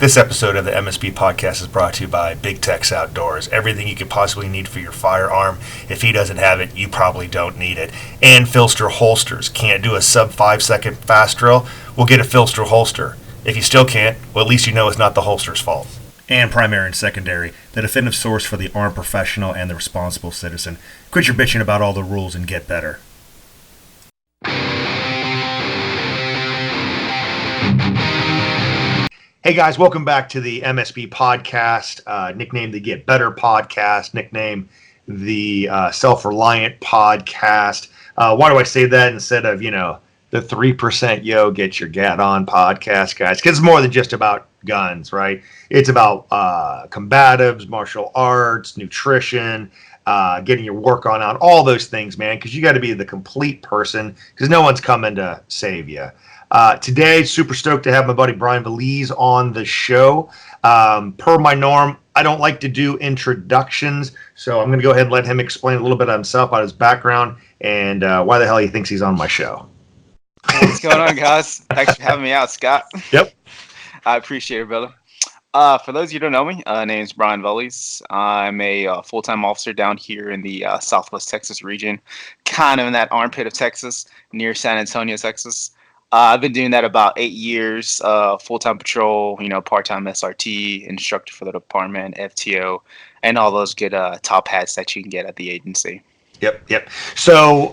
This episode of the MSP podcast is brought to you by Big Tex Outdoors. Everything you could possibly need for your firearm. If he doesn't have it, you probably don't need it. And PHLster holsters. Can't do a sub 5-second fast drill? We'll get a PHLster holster. If you still can't, well, at least you know it's not the holster's fault. And primary and secondary, the definitive source for the armed professional and the responsible citizen. Quit your bitching about all the rules and get better. Hey guys, welcome back to the MSP podcast, nicknamed the Get Better podcast, nicknamed the Self-Reliant podcast. Why do I say that instead of, the 3% Yo Get Your Gat On podcast, guys? Because it's more than just about guns, right? It's about combatives, martial arts, nutrition, getting your work on out, all those things, man, because you got to be the complete person because no one's coming to save you. Today, super stoked to have my buddy Bryan Veliz on the show. Per my norm, I don't like to do introductions, so I'm going to go ahead and let him explain a little bit of himself, about his background, and why the hell he thinks he's on my show. What's going on, guys? Thanks for having me out, Scott. Yep. I appreciate it, brother. For those of you who don't know me, my name is Bryan Veliz. I'm a full-time officer down here in the Southwest Texas region, kind of in that armpit of Texas, near San Antonio, Texas. I've been doing that about 8 years, full-time patrol, part-time SRT, instructor for the department, FTO, and all those good top hats that you can get at the agency. Yep. So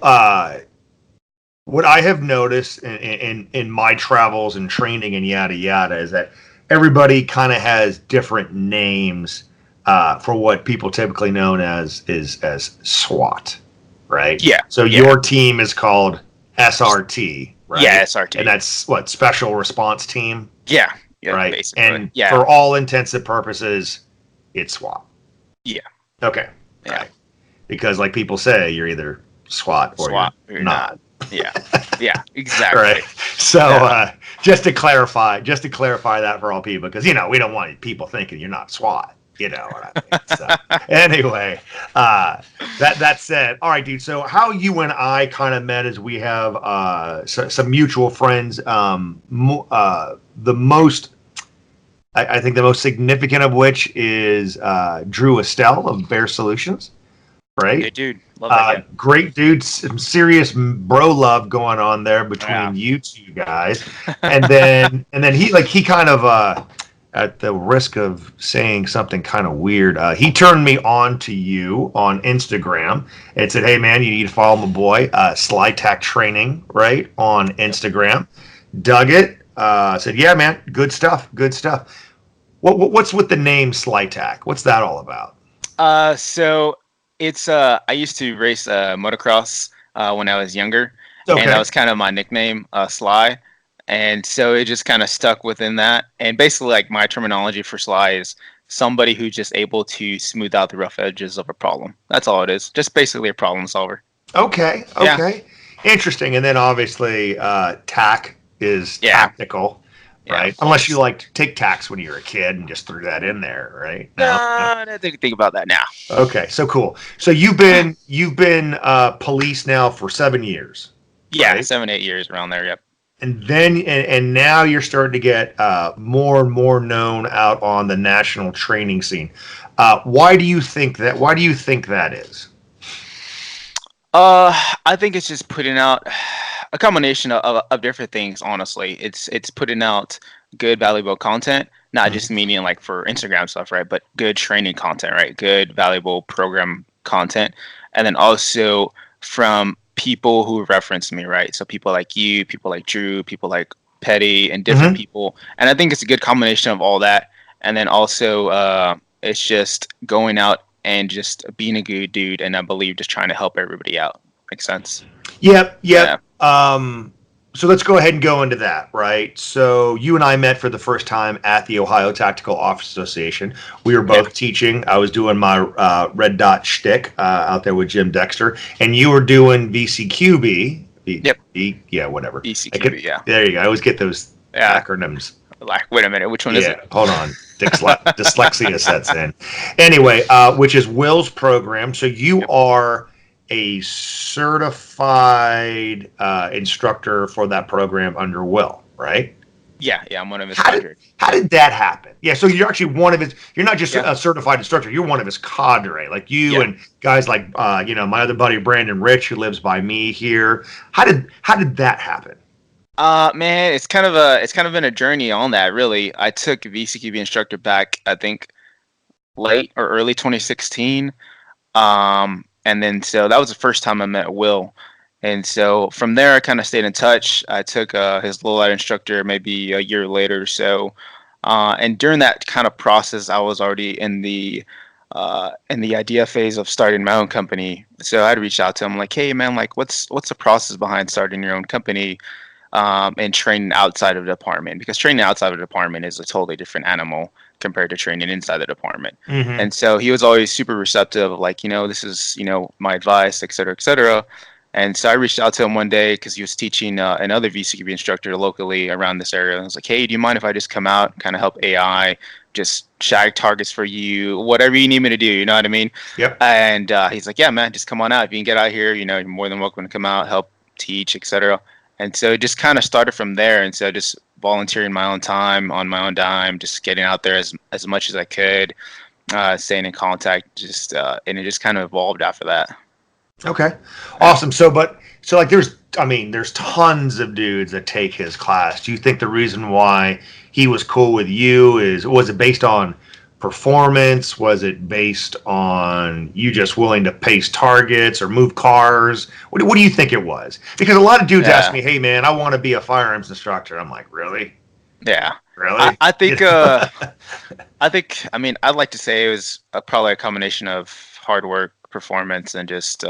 what I have noticed in my travels and training and yada yada is that everybody kind of has different names for what people typically known as SWAT, right? Yeah. So your team is called SRT. Right? Yeah, SRT. And that's what, Special Response Team? Yeah, right? Basically. And for all intents and purposes, it's SWAT. Yeah. Okay. Yeah. Right. Because like people say, you're either SWAT or you're not. Yeah. Yeah, exactly. Right. So just to clarify that for all people, because, we don't want people thinking you're not SWAT. You know what I mean? So, anyway, that said, all right, dude. So how you and I kind of met is we have some mutual friends. I think the most significant of which is Drew Estelle of Bear Solutions, right? Good dude. Love that guy. Great dude. Some serious bro love going on there between you two guys, and then he kind of. At the risk of saying something kind of weird, he turned me on to you on Instagram and said, "Hey, man, you need to follow my boy, Slytac Training, right, on Instagram." Dug it. Said, "Yeah, man, good stuff. What's with the name Slytac? What's that all about?" So it's I used to race motocross when I was younger, and that was kind of my nickname, Sly. And so it just kind of stuck within that. And basically, like, my terminology for Sly is somebody who's just able to smooth out the rough edges of a problem. That's all it is. Just basically a problem solver. Okay. Yeah. Interesting. And then obviously, tack is tactical, right? Unless you like to take tax when you were a kid and just threw that in there, right? No, I don't think about that now. Okay, so cool. So you've been police now for 7 years. Yeah, right? 7-8 years around there. Yep. And then, and now you're starting to get more and more known out on the national training scene. Why do you think that is? I think it's just putting out a combination of different things. Honestly, it's putting out good, valuable content, not just meaning like for Instagram stuff, right? But good training content, right? Good, valuable program content, and then also from people who reference me, right? So people like you, people like Drew, people like Petty, and different people. And I think it's a good combination of all that. And then also, it's just going out and just being a good dude, and I believe just trying to help everybody out. Makes sense? Yep. Yeah. So let's go ahead and go into that, right? So you and I met for the first time at the Ohio Tactical Officers Association. We were both teaching. I was doing my red dot shtick out there with Jim Dexter, and you were doing VCQB. Whatever. VCQB, There you go. I always get those acronyms. Like, wait a minute, which one is it? Hold on. Dyslexia sets in. Anyway, which is Will's program. So you are a certified instructor for that program under Will, right? Yeah, I'm one of his How did cadre. how did that happen? Yeah, so you're actually one of his. You're not just Yeah, a certified instructor. You're one of his cadre, like you yeah. and guys like my other buddy Brandon Rich, who lives by me here. How did that happen? Man, it's kind of been a journey on that. Really, I took VCQB instructor back, I think, late or early 2016. And then so that was the first time I met Will. And so from there, I kind of stayed in touch. I took his low light instructor maybe a year later or so. And during that kind of process, I was already in the idea phase of starting my own company. So I'd reach out to him like, "Hey, man, like, what's the process behind starting your own company and training outside of the department? Because training outside of the department is a totally different animal compared to training inside the department." Mm-hmm. And so he was always super receptive of like, this is, my advice, et cetera, et cetera. And so I reached out to him one day because he was teaching another VCQB instructor locally around this area. And I was like, "Hey, do you mind if I just come out and kind of help AI, just shag targets for you, whatever you need me to do?" You know what I mean? Yep. And he's like, "Yeah, man, just come on out. If you can get out here, you're more than welcome to come out, help teach, etc." And so it just kind of started from there. And so just volunteering my own time on my own dime, just getting out there as much as I could, staying in contact, and it just kind of evolved after that. Okay. Awesome. So like there's tons of dudes that take his class. Do you think the reason why he was cool with you was it based on performance? Was it based on you just willing to pace targets or move cars? What do you think it was? Because a lot of dudes ask Yeah. me, "Hey man, I want to be a firearms instructor." I'm like, "Really? Yeah. Really?" I think, I mean, I'd like to say it was probably a combination of hard work, performance, and just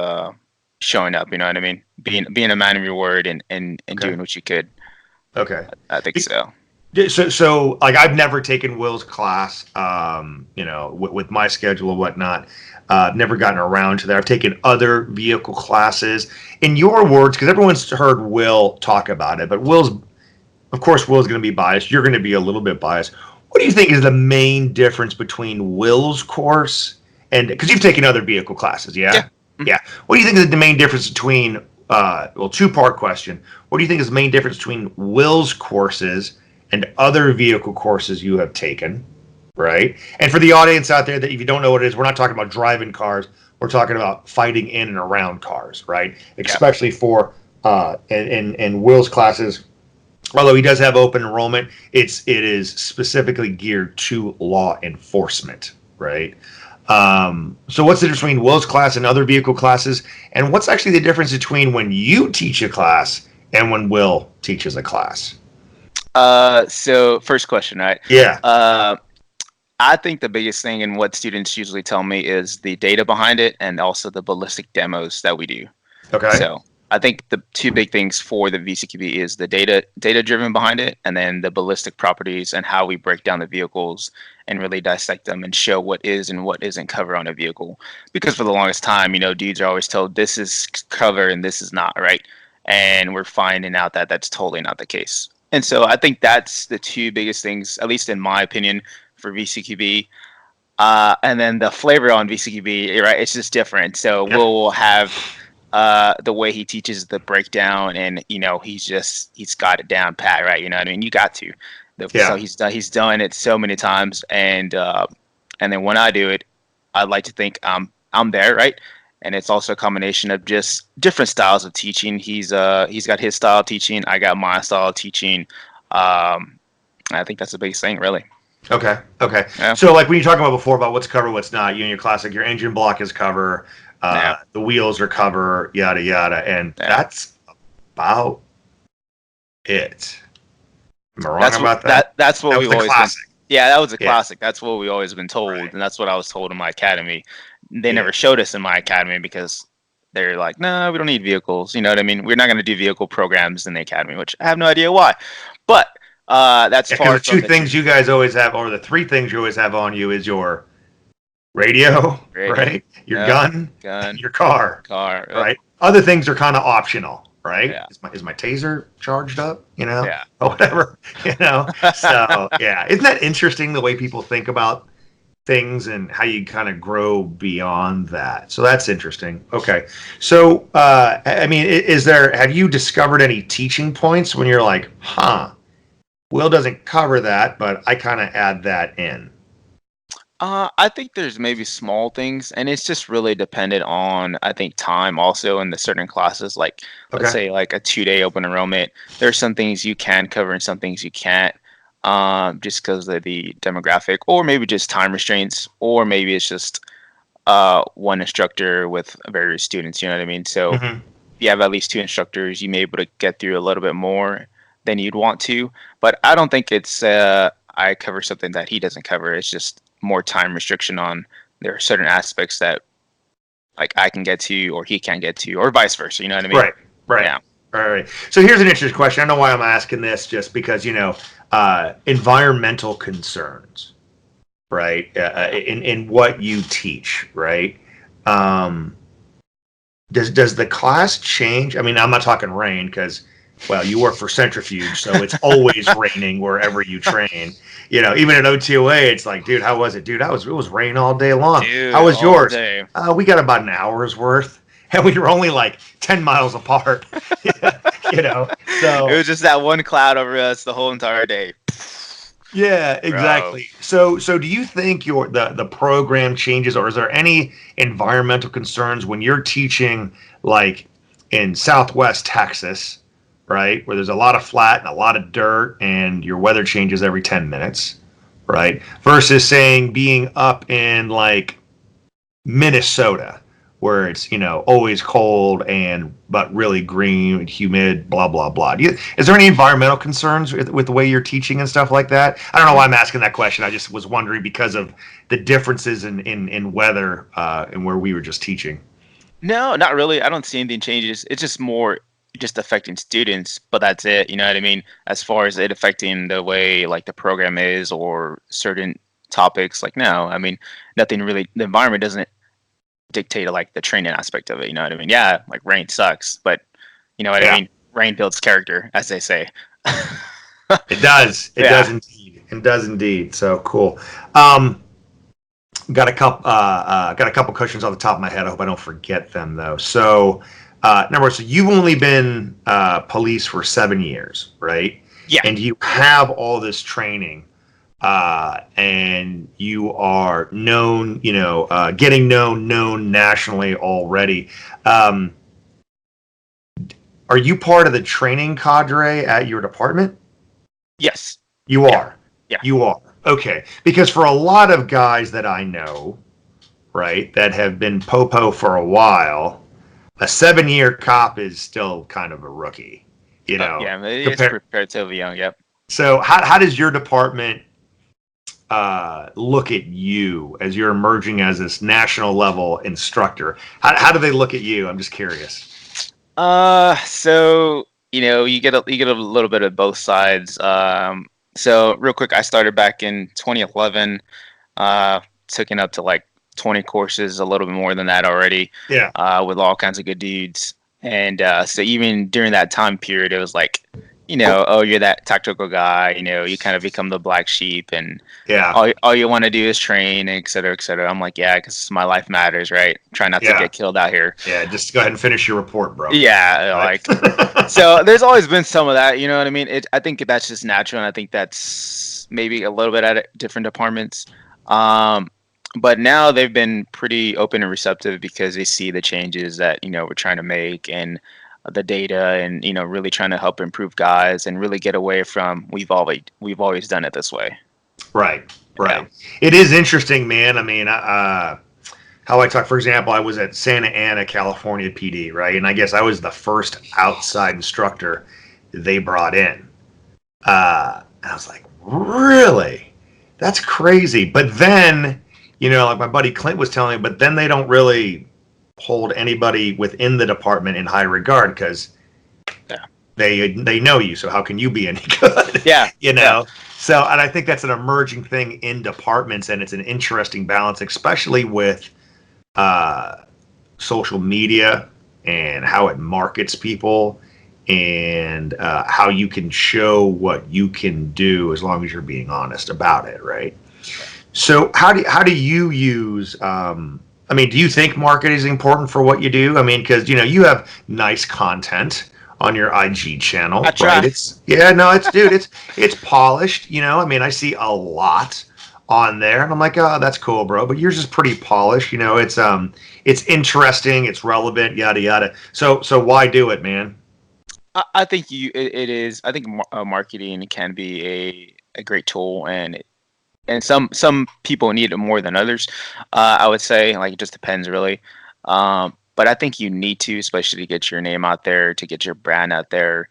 showing up. You know what I mean? Being a man of your word and Okay. doing what you could. Okay. I think so. So like I've never taken Will's class, with my schedule and whatnot. Never gotten around to that. I've taken other vehicle classes. In your words, because everyone's heard Will talk about it, but of course, Will's going to be biased. You're going to be a little bit biased. What do you think is the main difference between Will's course and because you've taken other vehicle classes, yeah? Yeah. Yeah. What do you think is the main difference between, two-part question. What do you think is the main difference between Will's courses and other vehicle courses you have taken, right? And for the audience out there that if you don't know what it is, we're not talking about driving cars. We're talking about fighting in and around cars, right? Especially for, in Will's classes, although he does have open enrollment, it is specifically geared to law enforcement, right? So what's the difference between Will's class and other vehicle classes? And what's actually the difference between when you teach a class and when Will teaches a class? So first question, right? Yeah. I think the biggest thing and what students usually tell me is the data behind it and also the ballistic demos that we do. Okay. So I think the two big things for the VCQB is the data driven behind it, and then the ballistic properties and how we break down the vehicles and really dissect them and show what is and what isn't covered on a vehicle. Because for the longest time, dudes are always told this is covered and this is not, right? And we're finding out that that's totally not the case. And so I think that's the two biggest things, at least in my opinion, for VCQB. And then the flavor on VCQB, right? It's just different. So Yep. we'll have the way he teaches the breakdown, and he's got it down pat, right? You know what I mean? You got to. So he's done it so many times, and then when I do it, I'd like to think I'm there, right? And it's also a combination of just different styles of teaching. He's got his style of teaching. I got my style of teaching. I think that's the biggest thing, really. Okay. Yeah. So like when you talked about before about what's covered, what's not, you and your classic, your engine block is cover, the wheels are cover, yada yada, and that's about it. Am I wrong about that? That's what we've always been. Yeah, that was a classic. That's what we've always been told, right. And that's what I was told in my academy. They never showed us in my academy because they're like, no, we don't need vehicles. You know what I mean? We're not going to do vehicle programs in the academy, which I have no idea why. But that's far the two things you guys always have, or the three things you always have on you is your radio. Right? Your gun, your car. Right? Other things are kind of optional. Right? Yeah. Is my taser charged up? Yeah. Or whatever. So yeah, isn't that interesting the way people think about things and how you kind of grow beyond that? So that's interesting. Okay, so I mean, have you discovered any teaching points when you're like, Will doesn't cover that, but I kind of add that in. I think there's maybe small things, and it's just really dependent on, I think, time also in the certain classes. Like, let's Okay. say like a 2 day open enrollment. There's some things you can cover and some things you can't, just because of the demographic, or maybe just time restraints, or maybe it's just one instructor with various students. You know what I mean? So if Hmm. you have at least two instructors, you may be able to get through a little bit more than you'd want to. But I don't think it's I cover something that he doesn't cover. It's just more time restriction on there are certain aspects that like I can get to or he can't get to or vice versa. You know what I mean? Right. Right. Yeah. All right. So here's an interesting question. I don't know why I'm asking this, just because environmental concerns, right? In what you teach, right? Um, does the class change? I mean, I'm not talking rain because, well, you work for Centrifuge, so it's always raining wherever you train. Even at OTOA, it's like, dude, how was it? Dude, it was rain all day long. How Dude, was all yours? day. We got about an hour's worth, and we were only like 10 miles apart. It So was just that one cloud over us the whole entire day. yeah, Bro. exactly. So do you think the program changes, or is there any environmental concerns when you're teaching like in Southwest Texas, right, where there's a lot of flat and a lot of dirt, and your weather changes every 10 minutes, right? Versus saying being up in like Minnesota, where it's always cold and but really green, humid, blah blah blah. Is there any environmental concerns with the way you're teaching and stuff like that? I don't know why I'm asking that question. I just was wondering because of the differences in weather and where we were just teaching. No, not really. I don't see anything changes. It's just more just affecting students, but that's it. You know what I mean? As far as it affecting the way like the program is or certain topics, like no, I mean nothing really. The environment doesn't dictate like the training aspect of it. You know what I mean? Yeah, like rain sucks, but you know what I Yeah, mean? Rain builds character, as they say. it does. It does Yeah. indeed. It does indeed. So cool. Got a couple questions on the top of my head. I hope I don't forget them though. So, number one, so you've only been police for 7 years, right? Yeah. And you have all this training, and you are known, getting known nationally already. Um, are you part of the training cadre at your department? Yes. You Yeah. are. Yeah. You are. Okay. Because for a lot of guys that I know, right, that have been popo for a while, a 7-year cop is still kind of a rookie, Yeah. It's Compare. comparatively young. Yep. So how does your department look at you as you're emerging as this national level instructor? How do they look at you? I'm just curious. So you get a little bit of both sides. So real quick, I started back in 2011. Took it up to like 20 courses, a little bit more than that already. Yeah. With all kinds of good dudes. And so even during that time period, it was like, oh, you're that tactical guy. You kind of become the black sheep, and Yeah. all you want to do is train, et cetera, et cetera. I'm like, yeah, because my life matters, right? Try not to Yeah. get killed out here. Yeah. Just go ahead and finish your report, bro. Yeah, Right? like so. There's always been some of that, you know what I mean. I think that's just natural, and I think that's maybe a little bit at different departments. Um, but now they've been pretty open and receptive because they see the changes that we're trying to make and the data, and really trying to help improve guys and really get away from we've always done it this way. Right. Right. Yeah. It is interesting, man. I mean, how I talk, for example, I was at Santa Ana, California PD, right? And I guess I was the first outside instructor they brought in. And I was like, really? That's crazy. But then, like my buddy Clint was telling me, but then they don't really hold anybody within the department in high regard because Yeah. they know you. So how can you be any good? Yeah. Yeah. So, and I think that's an emerging thing in departments, and it's an interesting balance, especially with social media and how it markets people, and how you can show what you can do as long as you're being honest about it, right? So, how do you use? I mean, do you think marketing is important for what you do? I mean, because you have nice content on your IG channel, I right? try. It's no, it's dude, it's polished. I mean, I see a lot on there, and I'm like, oh, that's cool, bro. But yours is pretty polished. It's interesting, it's relevant, yada yada. So why do it, man? I think it is. I think marketing can be a great tool, and some people need it more than others. I would say, like, it just depends really. But I think you need to, especially to get your name out there, to get your brand out there,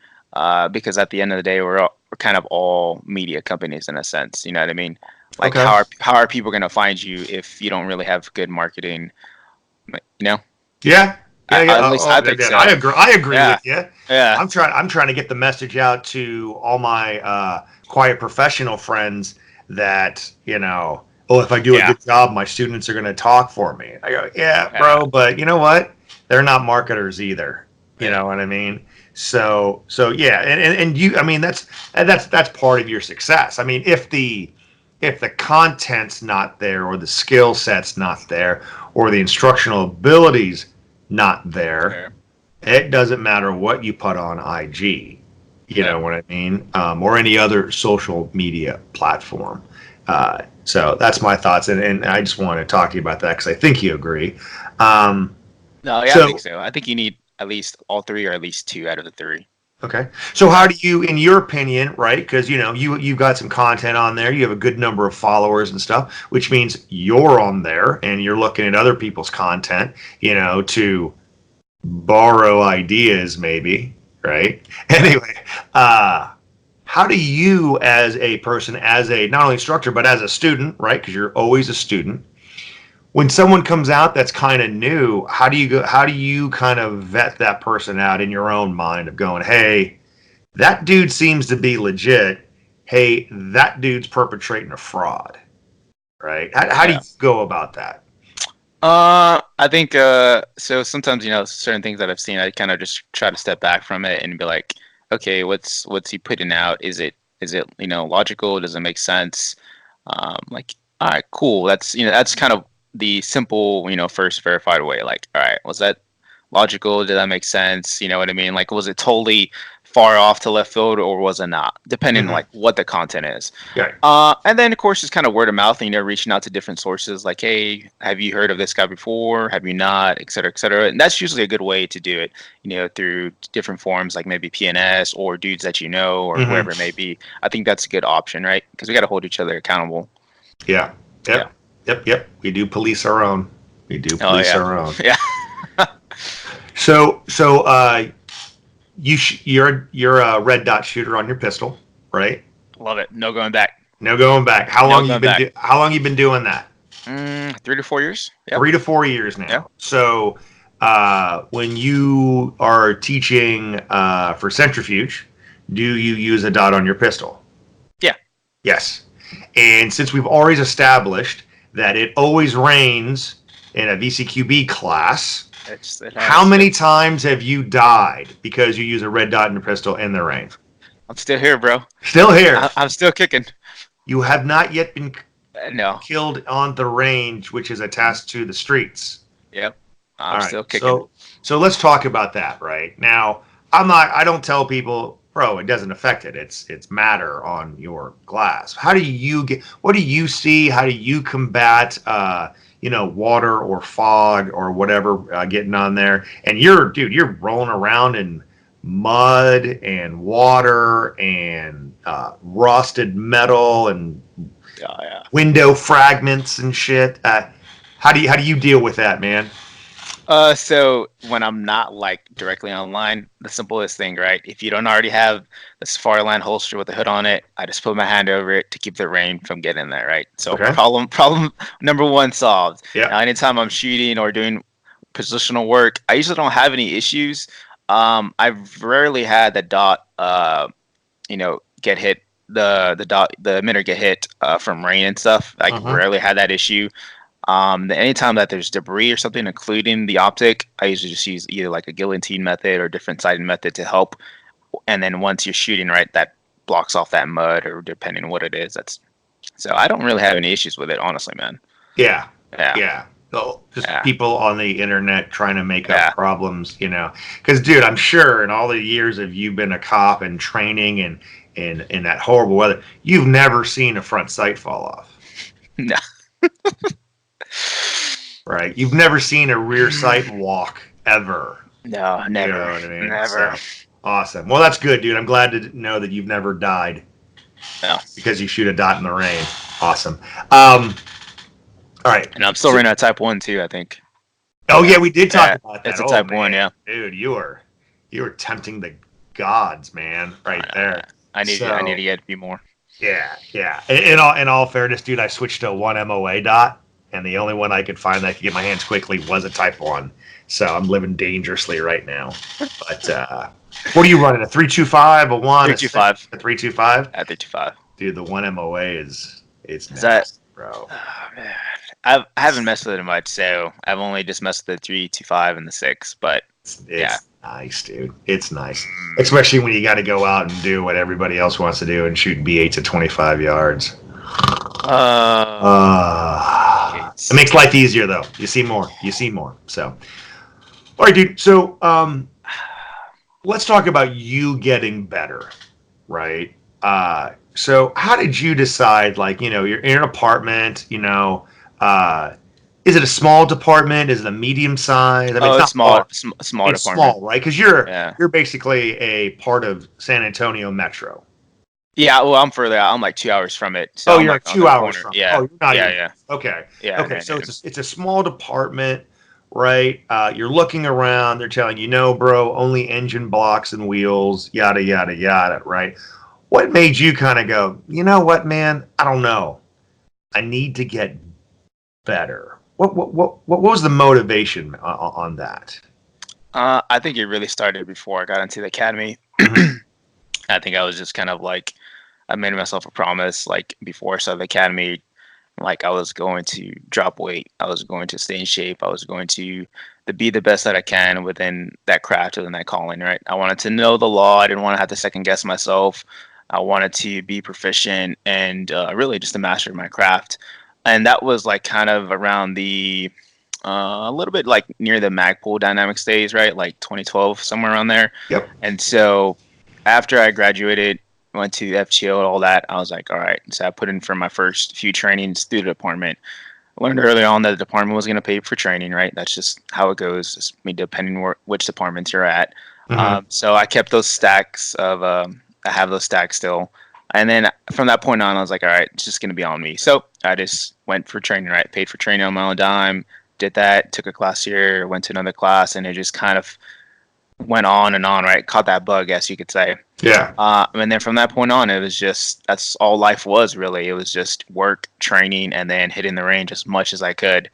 because at the end of the day, we're kind of all media companies in a sense. You know what I mean? Like, Okay. how are people going to find you if you don't really have good marketing? You know, Yeah. Yeah, yeah. at least I think Yeah, so. I agree Yeah, with you. yeah, I'm trying to get the message out to all my quiet professional friends that, oh, if I do a yeah, good job, my students are going to talk for me. I go, yeah, yeah, bro, but you know what? They're not marketers either. You yeah. know what I mean? So yeah, and you, I mean, that's part of your success. I mean, if the content's not there, or the skill set's not there, or the instructional abilities not there, Fair. it doesn't matter what you put on IG. You Yeah. know what I mean? Or any other social media platform. So that's my thoughts, and I just want to talk to you about that because I think you agree. Um, No, yeah, I think so so. I think you need at least all three, or at least two out of the three. okay, so how Yeah. do you, in your opinion, right? Because you've got some content on there, you have a good number of followers and stuff, which means you're on there and you're looking at other people's content, to borrow ideas, maybe, right? Yeah. Anyway, how do you, as a person, as a not only instructor but as a student, right? Because you're always a student. When someone comes out that's kind of new, how do you go? How do you kind of vet that person out in your own mind of going, hey, that dude seems to be legit. Hey, that dude's perpetrating a fraud, right? How do you Yeah. go about that? I think so sometimes, certain things that I've seen, I kind of just try to step back from it and be like, okay, what's he putting out? Is it logical? Does it make sense? Like, all right, cool. That's kind of the simple, first verified way. Like, all right, was that logical? Did that make sense? You know what I mean? Like, was it totally far off to left field, or was it not? Depending on, Mm-hmm. like, what the content is. Yeah. And then, of course, just kind of word of mouth, and reaching out to different sources, like, hey, have you heard of this guy before? Have you not? Et cetera, et cetera. And that's usually a good way to do it, through different forms, like maybe PNS or dudes that or Mm-hmm. whoever it may be. I think that's a good option, right? Because we got to hold each other accountable. Yeah. Yeah. Yep. Yep. Yep. We do police our own. We do Oh, police yeah. our own. Yeah. So you're a red dot shooter on your pistol, right? Love it. No going back. No going back. No going back. How long you been doing that? 3 to 4 years. Yep. 3 to 4 years Yeah. now. So when you are teaching for Centrifuge, do you use a dot on your pistol? Yeah. Yes. And since we've always established that it always rains in a VCQB class, how many times have you died because you use a red dot in your pistol in the rain? I'm still here, bro. Still here. I'm still kicking. You have not yet been No. killed on the range, which is attached to the streets. Yep. All I'm right. still kicking. So let's talk about that right now. I don't tell people, bro, it doesn't affect it. It's matter on your glass. What do you see? How do you combat water or fog or whatever getting on there? And you're rolling around in mud and water and rusted metal and Yeah. window fragments and shit. How do you deal with that, man? So when I'm not, like, directly online, the simplest thing, right? If you don't already have this Farland holster with a hood on it, I just put my hand over it to keep the rain from getting there, right? So Okay. problem number one solved. Yeah. Now, anytime I'm shooting or doing positional work, I usually don't have any issues. I've rarely had the dot, get hit. The dot, the emitter get hit from rain and stuff. Like, Uh-huh. rarely had that issue. Anytime that there's debris or something, including the optic, I usually just use either like a guillotine method or different sighting method to help. And then once you're shooting, right, that blocks off that mud, or depending on what it is. So I don't really have any issues with it, honestly, man. Yeah. Yeah. Yeah. Just Yeah. people on the internet trying to make Yeah. up problems, Because, dude, I'm sure in all the years of you been a cop and training and in that horrible weather, you've never seen a front sight fall off, No. right? You've never seen a rear sight walk ever. No, You know never. what I mean? Never. So awesome. Well, that's good, dude. I'm glad to know that you've never died No. because you shoot a dot in the rain. Awesome. All right. And I'm still running a type 1 too, I think. Oh yeah, we did talk Yeah, about that. it's a Oh type man, 1, yeah. dude, you were tempting the gods, man, right there. I need to get a few more. Yeah. In all fairness, dude, I switched to a 1 MOA dot, and the only one I could find that I could get my hands quickly was a type 1. So I'm living dangerously right now. But what are you running? A 325, a 1, 325, a 325? at 325. Dude, the 1 MOA is nasty, that- bro. Oh, man. I haven't messed with it much, so I've only just messed with the 325 and the 6, but It's yeah. nice, dude. It's nice. Especially when you got to go out and do what everybody else wants to do and shoot B8s at 25 yards. It makes life easier, though. You see more. So, all right, dude. So, let's talk about you getting better, right? So how did you decide, like, you're in an apartment, is it a small department? Is it a medium size? I mean, it's not small, far. small It's department. small, right? Because you're Yeah. basically a part of San Antonio Metro. Yeah, well, I'm further out. I'm like 2 hours from it. So I'm you're like like on 2 the hours corner. from. Yeah. Oh, you're not Yeah, even. yeah. Okay. Yeah. Okay. no, So no. it's a small department, right? You're looking around. They're telling you, no, bro, only engine blocks and wheels, yada yada yada, right? What made you kind of go, you know what, man? I don't know. I need to get better. What was the motivation on that? I think it really started before I got into the academy. I think I was just kind of like, I made myself a promise, like before I started the academy, like I was going to drop weight. I was going to stay in shape. I was going to be the best that I can within that craft, within that calling, right? I wanted to know the law. I didn't want to have to second guess myself. I wanted to be proficient and really just to master my craft. And that was like kind of around the a little bit like near the Magpul Dynamics days, right? Like 2012, somewhere around there. Yep. And so after I graduated, went to FGO and all that, I was like, all right. So I put in for my first few trainings through the department. I learned early on that the department was going to pay for training, right? That's just how it goes. It's depending which departments you're at. So I kept those stacks of, I have those stacks still. And then from that point on, I was like, all right, it's just going to be on me. So I just went for training, right? Paid for training on my own dime, did that, took a class here, went to another class, and it just kind of went on and on, right? Caught that bug, as you could say. Yeah. And then from that point on, it was just, that's all life was really. It was just work, training, and then hitting the range as much as I could.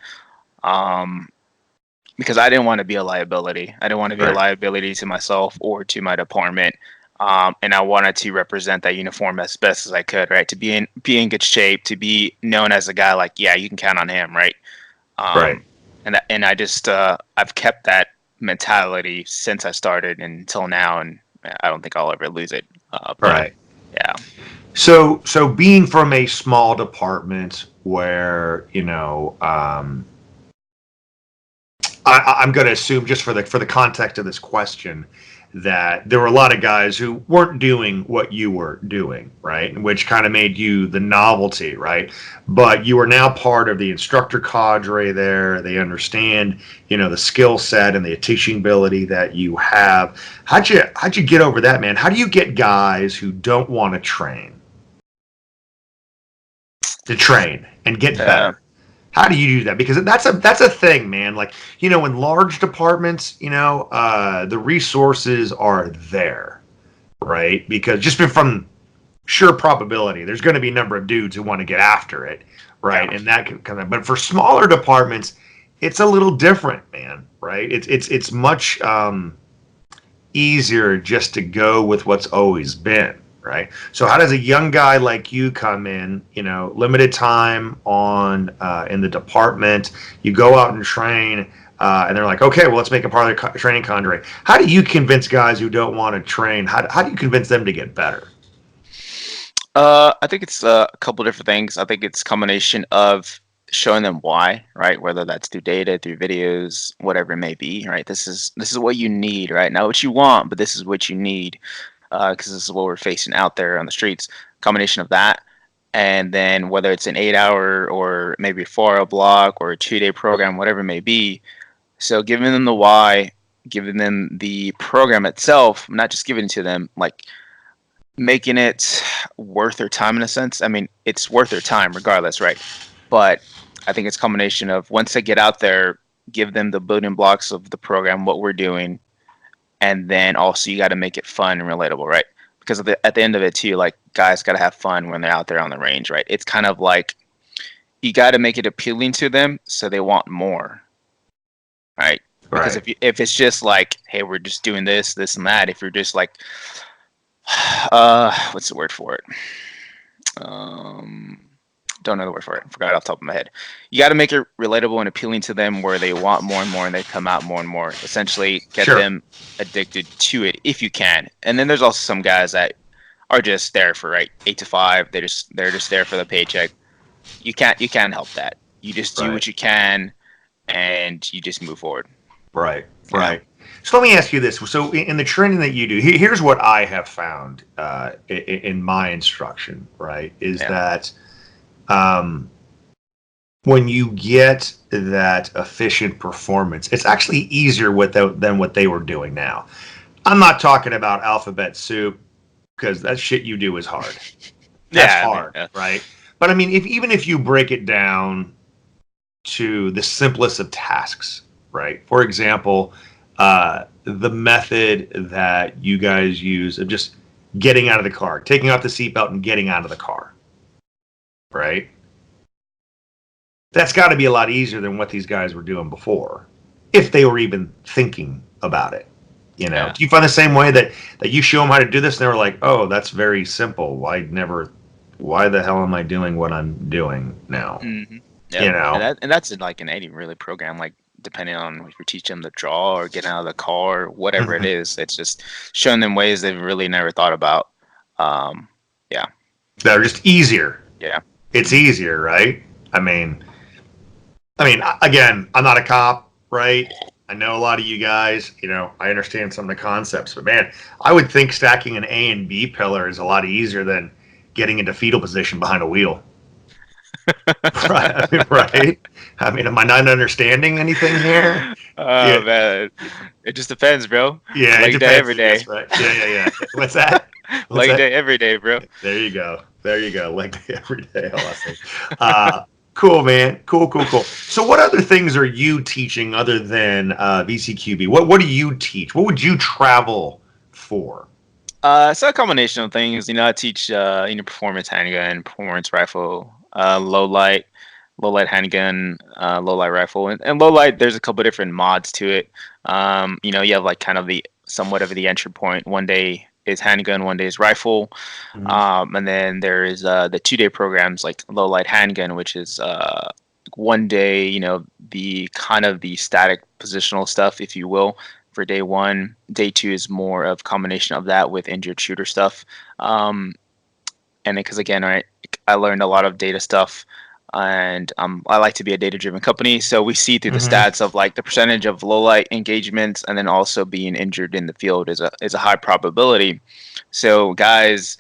Because I didn't want to be a liability. I didn't want to be a liability to myself or to my department. And I wanted to represent that uniform as best as I could, right? To be in good shape, to be known as a guy like, yeah, you can count on him, right? Right. And I just I've kept that mentality since I started until now, and I don't think I'll ever lose it. Right. Yeah. So being from a small department where I'm going to assume, just for the context of this question, that there were a lot of guys who weren't doing what you were doing, right? Which kind of made you the novelty, right? But you are now part of the instructor cadre there. They understand, the skill set and the teaching ability that you have. How'd you get over that, man? How do you get guys who don't want to train and get better? How do you do that? Because that's a thing, man. Like, in large departments, the resources are there, right? Because just from sure probability, there's going to be a number of dudes who want to get after it, right? Yeah. And that can come in. But for smaller departments, it's a little different, man, right? It's much easier just to go with what's always been. Right. So how does a young guy like you come in, limited time on in the department, you go out and train, and they're like, okay, well, let's make a part of the training cadre. How do you convince guys who don't want to train? How do you convince them to get better? I think it's a couple different things. I think it's a combination of showing them why, right? Whether that's through data, through videos, whatever it may be, right? This is what you need, right? Not what you want, but this is what you need, because this is what we're facing out there on the streets. Combination of that, and then whether it's an 8-hour or maybe a 4-hour block or a 2-day program, whatever it may be. So giving them the why, giving them the program itself, not just giving it to them, like making it worth their time in a sense. I mean, it's worth their time regardless, right? But I think it's a combination of once they get out there, give them the building blocks of the program, what we're doing, and then also you got to make it fun and relatable, right? Because at the end of it too, like guys got to have fun when they're out there on the range, right? It's kind of like you got to make it appealing to them so they want more, right? Because if it's just like, hey, we're just doing this and that, if you're just like, what's the word for it? Don't know the word for it. Forgot off the top of my head. You got to make it relatable and appealing to them where they want more and more and they come out more and more. Essentially get them addicted to it if you can. And then there's also some guys that are just there for 8 to 5. They're just there for the paycheck. You can't help that. You just do what you can and you just move forward. Right. So let me ask you this. So in the training that you do, here's what I have found in my instruction, right, is that when you get that efficient performance, it's actually easier than what they were doing now. I'm not talking about alphabet soup because that shit you do is hard. That's hard, right? But I mean, even if you break it down to the simplest of tasks, right? For example, the method that you guys use of just getting out of the car, taking off the seatbelt and getting out of the car, right? That's got to be a lot easier than what these guys were doing before, if they were even thinking about it. You know, do you find the same way that you show them how to do this and they were like, oh, that's very simple. Why the hell am I doing what I'm doing now? Mm-hmm. Yep. You know, and that's in like an 80 really program, like depending on if you're teaching them to draw or get out of the car, or whatever it is, it's just showing them ways they've really never thought about. That are just easier. Yeah. It's easier, right? I mean, again, I'm not a cop, right? I know a lot of you guys, you know, I understand some of the concepts, but man, I would think stacking an A and B pillar is a lot easier than getting into fetal position behind a wheel. Right? I mean, am I not understanding anything here? Man, it just depends, bro. Yeah, leg day every day. Right. Yeah. What's that? Leg day every day, bro. There you go. Leg day every day. Awesome. Cool, man. Cool. So what other things are you teaching other than VCQB? What do you teach? What would you travel for? So a combination of things. You know, I teach performance handgun, performance rifle, low light handgun, low light rifle, and low light. There's a couple of different mods to it. You have like kind of the somewhat of the entry point. One day is handgun, one day is rifle, and then there is the 2-day programs like low light handgun, which is one day, the kind of the static positional stuff, if you will, for day 1. Day 2 is more of combination of that with injured shooter stuff. And because again, I learned a lot of data stuff, and I like to be a data-driven company. So we see through the stats of like the percentage of low light engagements, and then also being injured in the field is a high probability. So guys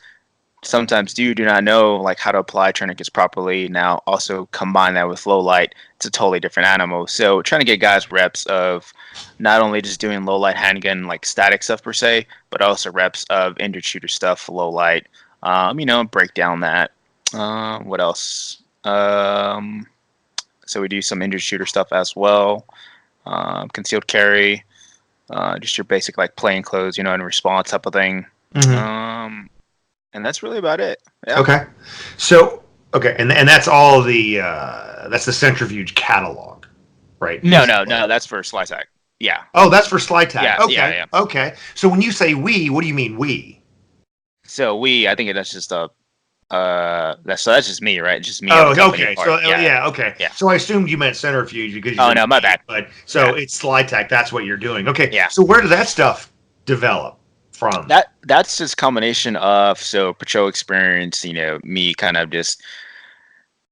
sometimes do not know like how to apply tourniquets properly. Now also combine that with low light, it's a totally different animal. So trying to get guys reps of not only just doing low light handgun like static stuff per se, but also reps of injured shooter stuff, low light. Break down that. What else? So we do some injured shooter stuff as well. Concealed carry, just your basic like plain clothes, and response type of thing. And that's really about it. Yeah. Okay. So, and that's all that's the Centrifuge catalog, right? No, that's for Slytac. Yeah. Oh, that's for Slytac. Yeah. Okay. Yeah. Okay. So when you say we, what do you mean we? So I think that's just that's just me, right? Just me. Oh, okay. So okay. Yeah. So I assumed you meant Centrifuge because. No, my bad. But it's Slytac. That's what you're doing. Okay. Yeah. So where did that stuff develop from? That's just combination of patrol experience. Me kind of just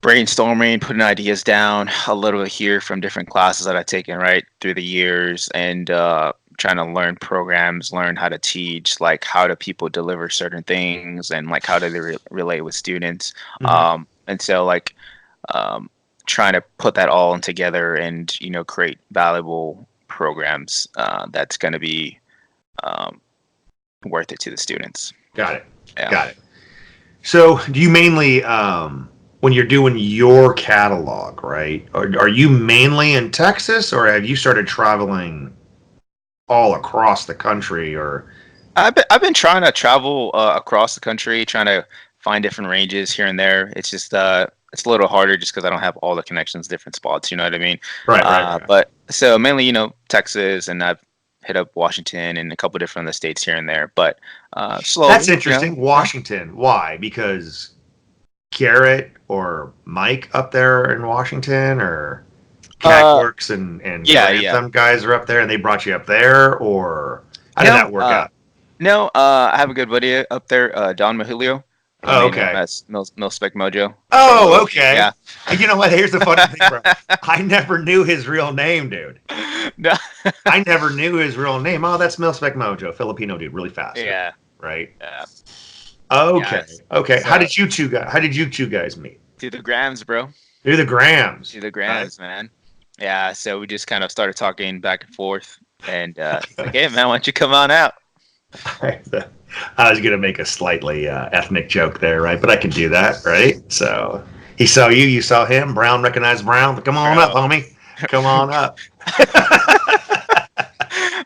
brainstorming, putting ideas down a little bit here from different classes that I've taken right through the years, and trying to learn programs, learn how to teach, like how do people deliver certain things, and like how do they relate with students. Mm-hmm. And so like trying to put that all in together and create valuable programs that's going to be worth it to the students. Got it. Yeah. Got it. So, do you mainly, when you're doing your catalog, right? Are you mainly in Texas, or have you started traveling all across the country? Or I've been trying to travel across the country, trying to find different ranges here and there. It's just it's a little harder just because I don't have all the connections, different spots. You know what I mean? right. But so mainly, Texas, and I've hit up Washington and a couple different other states here and there. But slowly. That's interesting. Washington. Why? Because Garrett or Mike up there in Washington, or Catworks and Grantham guys are up there, and they brought you up there, or how did that work out? No, I have a good buddy up there, Don Mahulio. Oh, okay. Mil Spec Mojo. Oh, okay. Yeah. You know what? Here's the funny thing, bro. I never knew his real name, dude. No. I never knew his real name. Oh, that's Mil Spec Mojo, Filipino dude, really fast. Yeah. Right. Yeah. Okay. Yeah, okay. So, how did you two guys meet? Through the grams, bro. Through the grams. Through the grams, right. Man. Yeah. So we just kind of started talking back and forth, and like, hey, man, why don't you come on out? I was going to make a slightly ethnic joke there, right? But I can do that, right? So he saw you, you saw him. Brown recognized Brown. Come on up, homie. Come on up.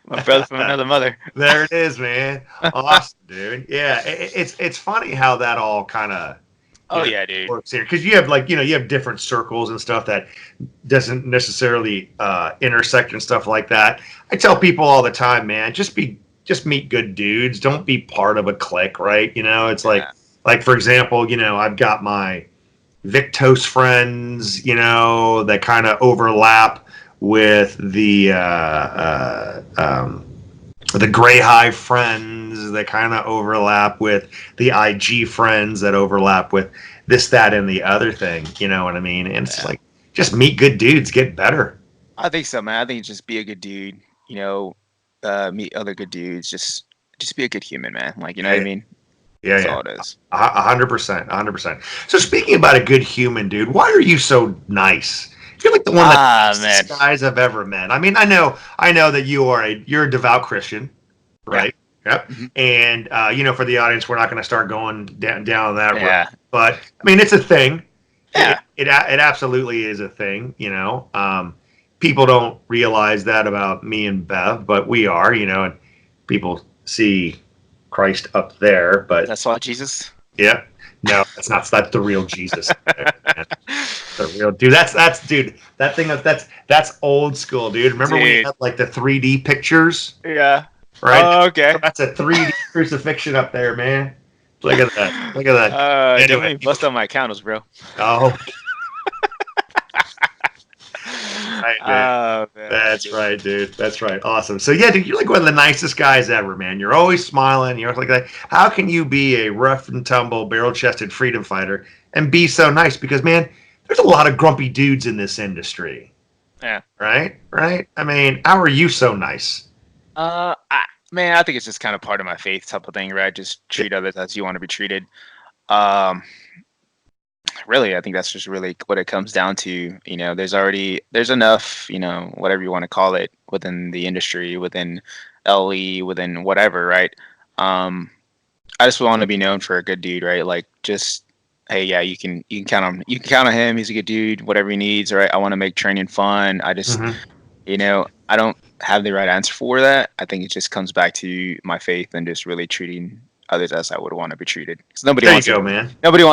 My brother from another mother. There it is, man. Awesome, dude. Yeah, it's funny how that all kind of dude, works here, because you have you have different circles and stuff that doesn't necessarily intersect and stuff like that. I tell people all the time, man, just meet good dudes. Don't be part of a clique, right? It's like for example, I've got my Victos friends, that kind of overlap with the Gray Hive friends, that kind of overlap with the IG friends, that overlap with this, that, and the other thing. You know what I mean? And it's like, just meet good dudes, get better. I think so, man. I think just be a good dude. Meet other good dudes. Just be a good human, man. Like, you know what I mean? Yeah, That's all it is. 100%, 100%. So speaking about a good human, dude, why are you so nice? You're like the one of the nicest guys I've ever met. I mean, I know that you're a devout Christian, right? Yeah. Yep. Mm-hmm. And for the audience, we're not going to start going down that road. But I mean, it's a thing. Yeah. It absolutely is a thing. People don't realize that about me and Bev, but we are. And people see Christ up there, but that's all Jesus. Yeah. No, that's the real Jesus. The real dude. That's dude. That thing that's old school, dude. Remember when we had like the 3D pictures? Yeah. Right. Oh, okay. That's a 3D crucifixion up there, man. Look at that. Look at that. Anyway, bust on my candles, bro. Oh. Right, man. That's right, dude. That's right. Awesome. So yeah, dude, you're like one of the nicest guys ever, man. You're always smiling. You're like that. How can you be a rough and tumble, barrel-chested freedom fighter and be so nice? Because man, there's a lot of grumpy dudes in this industry. Yeah. Right. I mean, how are you so nice? I think it's just kind of part of my faith type of thing, right? Just treat others as you want to be treated. Really, I think that's just really what it comes down to. There's enough, whatever you want to call it, within the industry, within LE, within whatever, right? I just want to be known for a good dude, right? Like, just, hey, yeah, you can count on him. He's a good dude. Whatever he needs, right? I want to make training fun. I just, I don't have the right answer for that. I think it just comes back to my faith and just really treating others as I would want to be treated. Because nobody wants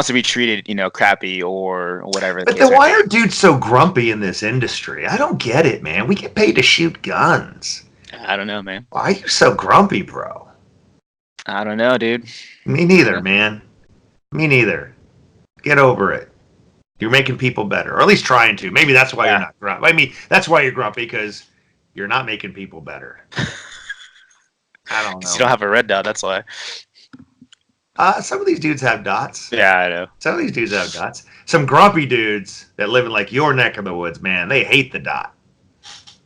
to be treated, crappy or whatever. But then why are dudes so grumpy in this industry? I don't get it, man. We get paid to shoot guns. I don't know, man. Why are you so grumpy, bro? I don't know, dude. Me neither, man. Me neither. Get over it. You're making people better, or at least trying to. Maybe that's why you're not grumpy. I mean, that's why you're grumpy, because you're not making people better. I don't know. You don't have a red dot, that's why. Some of these dudes have dots. Yeah, I know. Some of these dudes have dots. Some grumpy dudes that live in like your neck of the woods, man, they hate the dot.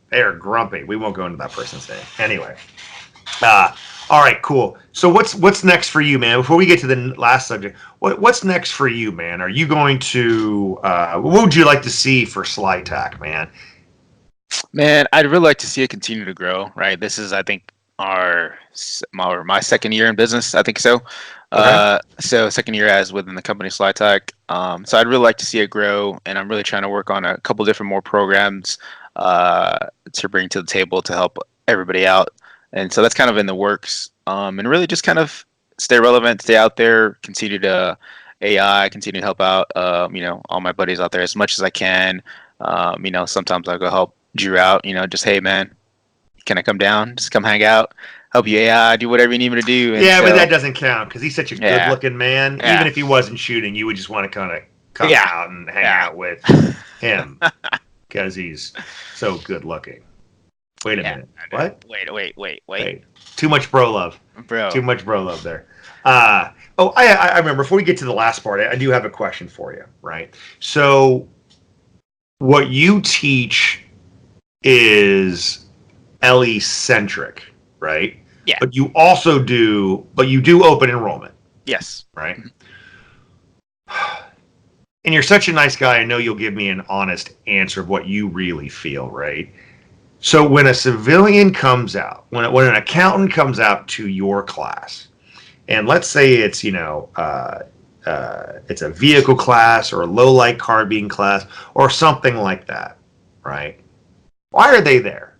They are grumpy. We won't go into that person's name. Anyway. All right, cool. So what's next for you, man? Before we get to the last subject, what's next for you, man? Are you going to? What would you like to see for Slytac, man? Man, I'd really like to see it continue to grow. Right, this is, I think, my second year in business. I think so. Okay. So second year as within the company Slytac. So I'd really like to see it grow, and I'm really trying to work on a couple different more programs to bring to the table to help everybody out. And so that's kind of in the works. And really just kind of stay relevant, stay out there, continue to AI, continue to help out, all my buddies out there as much as I can. Sometimes I'll go help Drew out, just, hey, man, can I come down? Just come hang out, help you AI, do whatever you need me to do. And yeah, so, but that doesn't count because he's such a good-looking man. Yeah. Even if he wasn't shooting, you would just want to kind of come out and hang out with him because he's so good-looking. Wait a minute. What? Wait. Too much bro love. Bro. Too much bro love there. I remember, before we get to the last part, I do have a question for you, right? So what you teach is LE-centric, right? Yeah. But you do open enrollment. Yes. Right? And you're such a nice guy, I know you'll give me an honest answer of what you really feel, right? So when a civilian comes out, when an accountant comes out to your class, and let's say it's it's a vehicle class or a low light carbine class or something like that, right? Why are they there?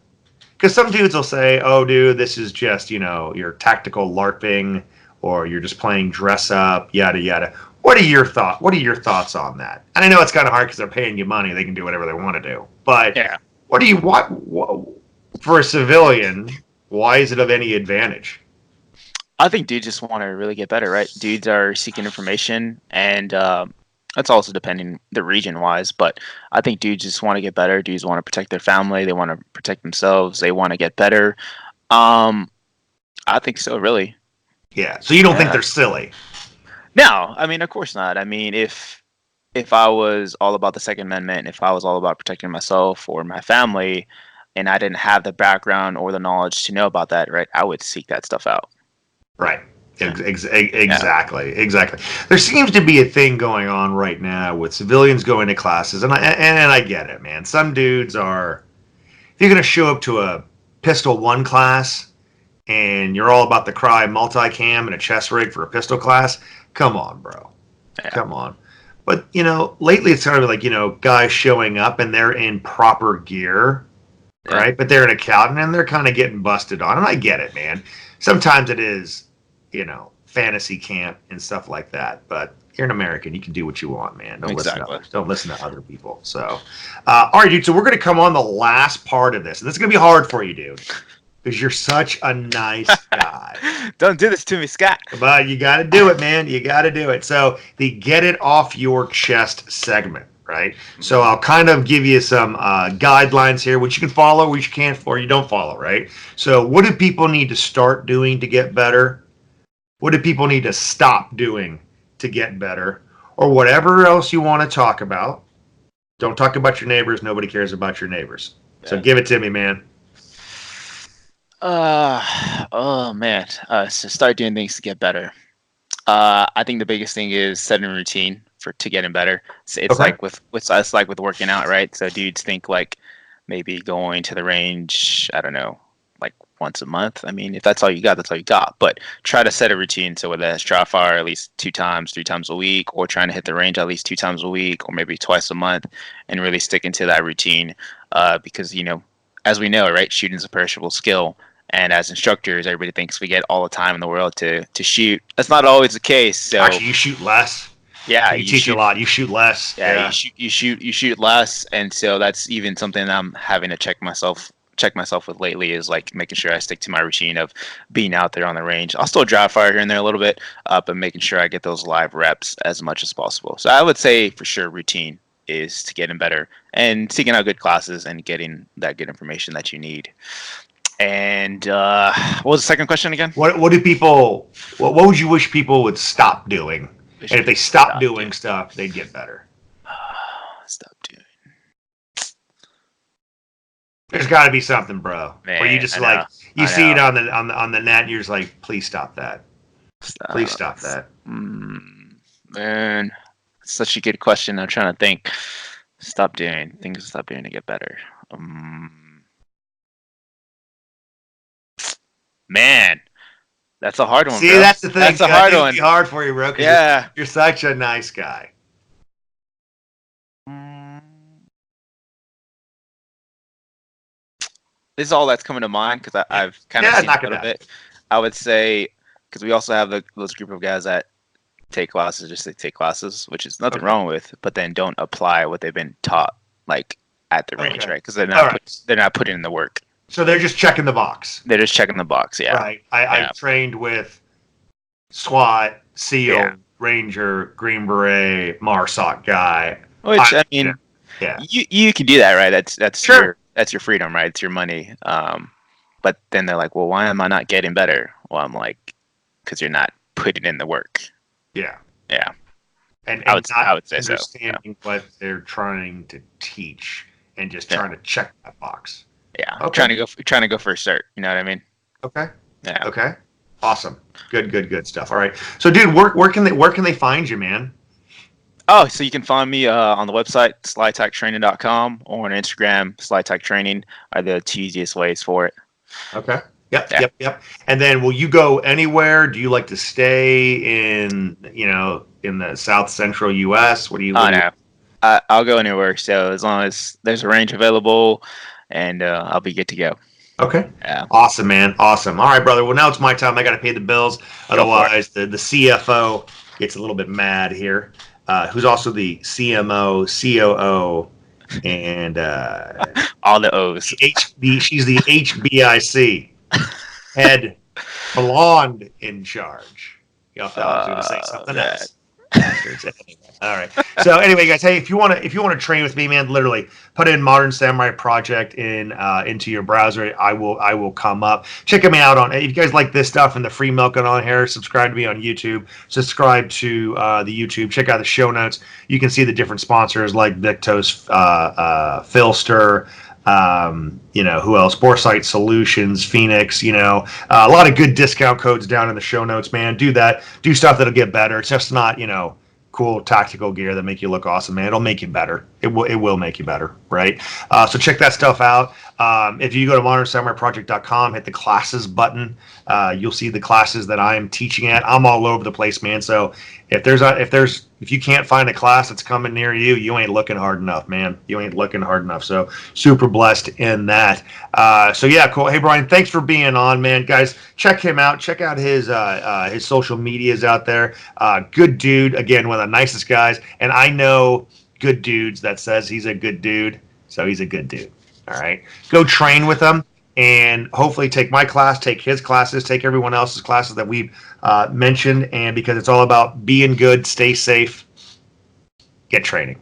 Because some dudes will say, "Oh, dude, this is just your tactical LARPing, or you're just playing dress up, yada yada." What are your thoughts on that? And I know it's kind of hard because they're paying you money; they can do whatever they want to do, but yeah. What for a civilian? Why is it of any advantage? I think dudes just want to really get better, right? Dudes are seeking information, and that's also depending the region wise. But I think dudes just want to get better. Dudes want to protect their family. They want to protect themselves. They want to get better. I think so, really. Yeah. So you don't think they're silly? No, I mean, of course not. I mean, if I was all about the Second Amendment, if I was all about protecting myself or my family, and I didn't have the background or the knowledge to know about that, right, I would seek that stuff out. Right. Exactly. There seems to be a thing going on right now with civilians going to classes, and I get it, man. Some dudes are. If you're going to show up to a Pistol 1 class and you're all about the cry multicam and a chest rig for a pistol class, come on, bro. Yeah. Come on. But, lately it's kind of like, guys showing up and they're in proper gear, right? But they're an accountant and they're kind of getting busted on. And I get it, man. Sometimes it is, fantasy camp and stuff like that. But you're an American. You can do what you want, man. Don't listen to others. Don't listen to other people. So, all right, dude. So we're going to come on the last part of this. And this is going to be hard for you, dude. Because you're such a nice guy. Don't do this to me, Scott. But you got to do it, man. You got to do it. So the get it off your chest segment, right? So I'll kind of give you some guidelines here, which you can follow, which you can't, or you don't follow, right? So what do people need to start doing to get better? What do people need to stop doing to get better? Or whatever else you want to talk about. Don't talk about your neighbors. Nobody cares about your neighbors. Yeah. So give it to me, man. Oh man. So start doing things to get better. I think the biggest thing is setting a routine to getting better. It's like with working out, right? So dudes think like maybe going to the range, I don't know, like once a month. I mean, if that's all you got, that's all you got. But try to set a routine. So whether that's dry fire at least 2 times, 3 times a week, or trying to hit the range at least 2 times a week, or maybe twice a month, and really sticking to that routine. Because as we know, right, shooting's a perishable skill. And as instructors, everybody thinks we get all the time in the world to shoot. That's not always the case. So actually, you shoot less. Yeah, you teach a lot. You shoot less. Yeah, you shoot less, and so that's even something that I'm having to check myself with lately, is like making sure I stick to my routine of being out there on the range. I'll still dry fire here and there a little bit, but making sure I get those live reps as much as possible. So I would say for sure routine is to getting better and seeking out good classes and getting that good information that you need. And what was the second question again? What would you wish people would stop doing? And if they stop doing stuff, they'd get better. Stop doing. There's got to be something, bro. Man, where you just you see it on the net, and you're just like, please stop that. Please stop that. Man, such a good question. I'm trying to think. Stop doing things. Stop doing to get better. Man, that's a hard one. See, bro. that's the thing. That's a hard one. It'd be hard for you, bro. Yeah. You're such a nice guy. This is all that's coming to mind because I've kind of seen a little bit. I would say because we also have those group of guys that take classes just to take classes, which is nothing wrong with, but then don't apply what they've been taught like at the range, right? Because they're not putting in the work. So they're just checking the box. They're just checking the box, yeah. Right. I trained with SWAT, SEAL, Ranger, Green Beret, MARSOC guy. Which I mean, you can do that, right? That's sure. That's your freedom, right? It's your money. But then they're like, well, why am I not getting better? Well, I'm like, because you're not putting in the work. Yeah. Yeah. And I would say so. Understanding what they're trying to teach and just trying to check that box. Yeah. Okay. Trying to go for a cert. You know what I mean? Okay. Yeah. Okay. Awesome. Good stuff. All right. So, dude, where can they find you, man? Oh, so you can find me on the website slytactraining.com or on Instagram. Slytac Training are the two easiest ways for it. Okay. Yep. And then, will you go anywhere? Do you like to stay in the South Central U.S.? What do you? No. I'll go anywhere. So as long as there's a range available, and I'll be good to go. Okay. Yeah. Awesome, man. Awesome. All right, brother. Well, now it's my time. I got to pay the bills. Otherwise, the CFO gets a little bit mad here. Who's also the CMO, COO, and all the O's. She's the HBIC, head blonde in charge. Y'all thought I was going to say something else. All right. So anyway, guys, hey, if you want to train with me, man, literally put in Modern Samurai Project into your browser. I will come up. Check me out if you guys like this stuff and the free milking on here. Subscribe to me on YouTube. Subscribe to the YouTube. Check out the show notes. You can see the different sponsors like Victos, PHLster. Who else? Boresight Solutions, Phoenix, a lot of good discount codes down in the show notes, man. Do that. Do stuff that'll get better. It's just not, cool tactical gear that make you look awesome, man. It'll make you better. It will make you better, right? So check that stuff out. If you go to modernsamuraiproject.com, hit the classes button, you'll see the classes that I am teaching at. I'm all over the place, man. So if you can't find a class that's coming near you, you ain't looking hard enough, man. You ain't looking hard enough. So super blessed in that. So yeah, cool. Hey, Bryan, thanks for being on, man. Guys, check him out. Check out his social medias out there. Good dude. Again, one of the nicest guys. And I know good dudes that says he's a good dude. So he's a good dude. All right. Go train with him. And hopefully take my class, take his classes, take everyone else's classes that we've mentioned. And because it's all about being good, stay safe, get training.